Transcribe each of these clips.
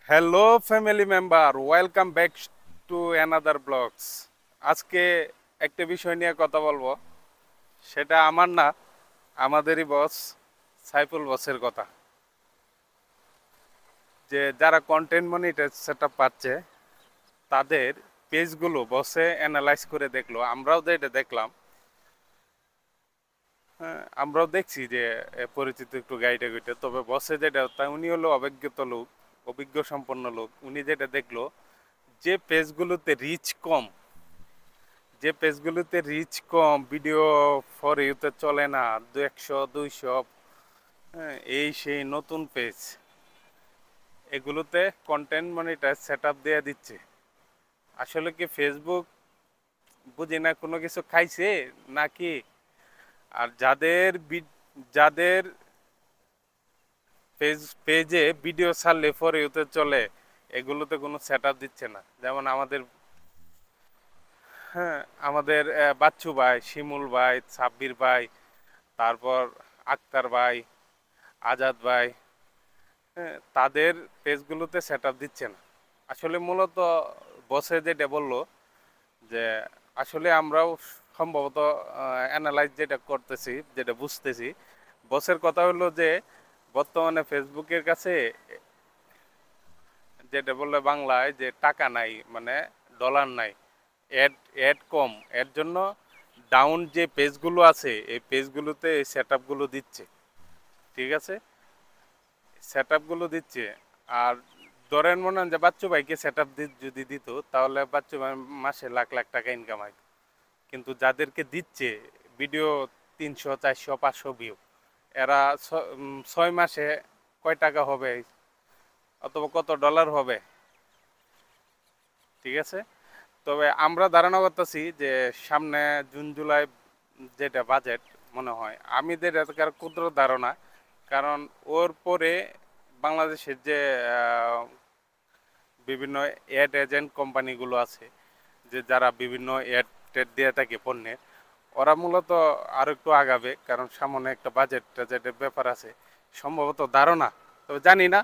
Hello family member, welcome back to another blogs. আজকে একটা বিষয় নিয়ে কথা বলবো। সেটা আমার না, আমাদেরই বস সাইফুল বসের কথা। যে যারা কন্টেন্ট মনিটর সেটআপ পাচ্ছে, তাদের পেজগুলো বসে অ্যানালাইজ করে দেখলো। আমরাও যেটা দেখলাম, হ্যাঁ, আমরাও দেখছি যে পরিচিত একটু গাইডে গাইডে, তবে বসে যেটা, তা উনি হলো অভিজ্ঞত লোক, অভিজ্ঞ সম্পন্ন লোক। উনি যেটা দেখলো, যে পেজগুলোতে রিচ কম, যে পেজগুলোতে রিচ কম, ভিডিও ফর ইউতে চলে না, 100 200, হ্যাঁ, এই সেই নতুন পেজ, এগুলোতে কন্টেন্ট মনিটাইজ সেট আপ দিয়ে দিচ্ছে। আসলে কি ফেসবুক বুঝি না কোনো কিছু খাইছে নাকি? আর যাদের পেজে ভিডিও ছাড়লে ফর ইউতে চলে, এগুলোতে কোনো সেট আপ দিচ্ছে না। যেমন আমাদের, হ্যাঁ, আমাদের বাচ্চু ভাই, শিমুল ভাই, সাব্বির ভাই, তারপর আক্তার ভাই, আজাদ ভাই, হ্যাঁ, তাদের পেজগুলোতে সেট আপ দিচ্ছে না। আসলে মূলত বসে যেটা বললো, যে আসলে আমরাও সম্ভবত অ্যানালাইজ যেটা করতেছি, যেটা বুঝতেছি, বসের কথা হলো যে বর্তমানে ফেসবুকের কাছে, যেটা বললে বাংলায়, যে টাকা নাই, মানে ডলার নাই, অ্যাড অ্যাড কম, এর জন্য ডাউন যে পেজগুলো আছে, এই পেজগুলোতে এই সেট আপগুলো দিচ্ছে। ঠিক আছে, সেট আপগুলো দিচ্ছে। আর ধরেন মনে হয় যে বাচ্চু ভাইকে সেট আপ যদি দিত, তাহলে বাচ্চু ভাই মাসে লাখ লাখ টাকা ইনকাম হয়। কিন্তু যাদেরকে দিচ্ছে ভিডিও 300 400 500 ভিউ, এরা 6 মাসে কয় টাকা হবে, অথবা কত ডলার হবে? ঠিক আছে, তবে আমরা ধারণা করতেছি যে সামনে জুন জুলাই যেটা বাজেট, মনে হয় আমিদের এলাকার ক্ষুদ্র ধারণা, কারণ ওর পরে বাংলাদেশের যে বিভিন্ন অ্যাড এজেন্ট কোম্পানিগুলো আছে, যে যারা বিভিন্ন অ্যাড টেড দিয়ে থাকে পণ্যের, ওরা মূলত আরও একটু আগাবে, কারণ সামনে একটা বাজেট টাজেটের ব্যাপার আছে সম্ভবত, ধারণা। তবে জানি না,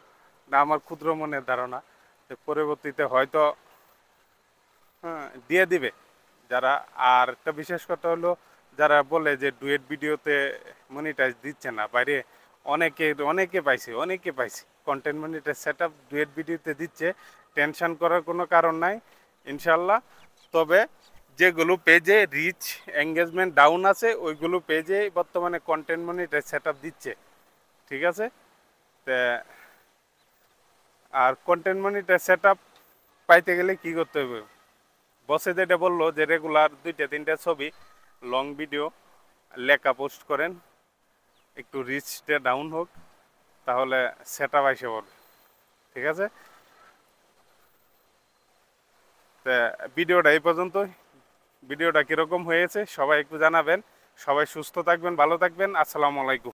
না আমার ক্ষুদ্র মনের ধারণা, যে পরবর্তীতে হয়তো, হ্যাঁ, দিয়ে দিবে যারা। আর একটা বিশেষ কথা হলো, যারা বলে যে ডুয়েট ভিডিওতে মনিটাইজ দিচ্ছে না বাইরে, অনেকে অনেকে পাইছে, অনেকে পাইছে content monetise set up duet ভিডিওতে দিচ্ছে। টেনশন করার কোনো কারণ নাই, ইনশাল্লাহ। তবে যেগুলো পেজে রিচ এঙ্গেজমেন্ট ডাউন আছে, ওইগুলো পেজে বর্তমানে কন্টেন্ট মনিটাইজ সেট আপ দিচ্ছে। ঠিক আছে, তা আর কন্টেন্ট মনিটাইজ সেট আপ পাইতে গেলে কি করতে হবে? বসে যেটা বললো, যে রেগুলার 2-3টা ছবি, লং ভিডিও, লেখা পোস্ট করেন, একটু রিচটা ডাউন হোক, তাহলে সেট আপ আইসে পড়বে। ঠিক আছে, তা ভিডিওটা এই পর্যন্তই। ভিডিওটা কীরকম হয়েছে সবাই একটু জানাবেন। সবাই সুস্থ থাকবেন, ভালো থাকবেন। আসসালামু আলাইকুম।